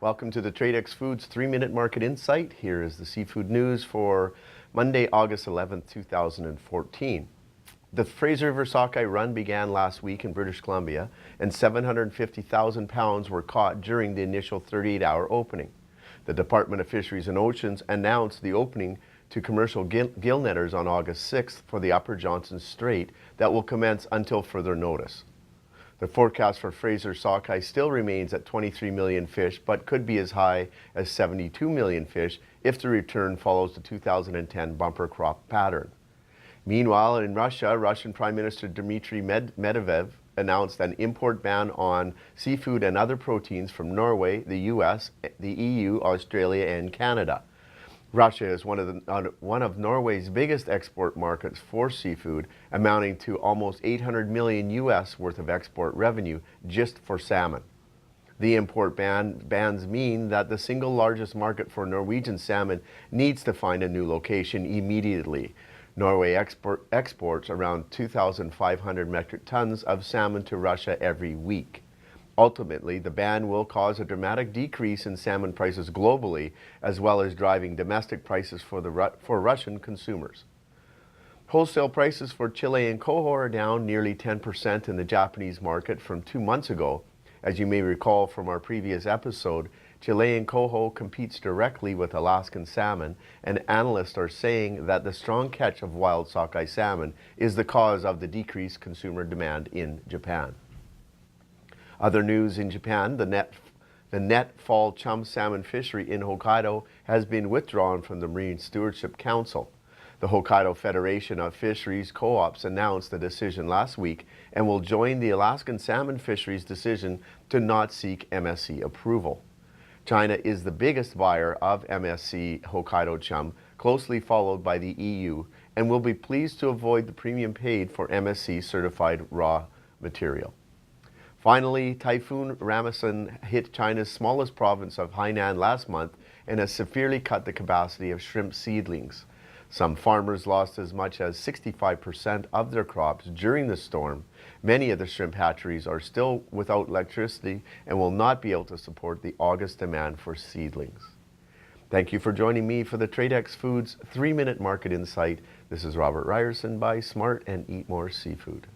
Welcome to the Tradex Foods 3-Minute Market Insight. Here is the seafood news for Monday, August 11th, 2014. The Fraser River Sockeye Run began last week in British Columbia, and 750,000 pounds were caught during the initial 38-hour opening. The Department of Fisheries and Oceans announced the opening to commercial gill netters on August 6th for the Upper Johnson Strait that will commence until further notice. The forecast for Fraser Sockeye still remains at 23 million fish, but could be as high as 72 million fish if the return follows the 2010 bumper crop pattern. Meanwhile, in Russia, Russian Prime Minister Dmitry Medvedev announced an import ban on seafood and other proteins from Norway, the US, the EU, Australia, and Canada. Russia is one of Norway's biggest export markets for seafood, amounting to almost 800 million US worth of export revenue just for salmon. The import bans mean that the single largest market for Norwegian salmon needs to find a new location immediately. Norway exports around 2,500 metric tons of salmon to Russia every week. Ultimately, the ban will cause a dramatic decrease in salmon prices globally, as well as driving domestic prices for Russian consumers. Wholesale prices for Chilean coho are down nearly 10% in the Japanese market from 2 months ago. As you may recall from our previous episode, Chilean coho competes directly with Alaskan salmon, and analysts are saying that the strong catch of wild sockeye salmon is the cause of the decreased consumer demand in Japan. Other news in Japan, the net fall chum salmon fishery in Hokkaido has been withdrawn from the Marine Stewardship Council. The Hokkaido Federation of Fisheries Co-ops announced the decision last week and will join the Alaskan salmon fisheries decision to not seek MSC approval. China is the biggest buyer of MSC Hokkaido chum, closely followed by the EU, and will be pleased to avoid the premium paid for MSC certified raw material. Finally, Typhoon Ramasan hit China's smallest province of Hainan last month and has severely cut the capacity of shrimp seedlings. Some farmers lost as much as 65% of their crops during the storm. Many of the shrimp hatcheries are still without electricity and will not be able to support the August demand for seedlings. Thank you for joining me for the Tradex Foods 3-Minute Market Insight. This is Robert Ryerson. Buy smart and eat more seafood.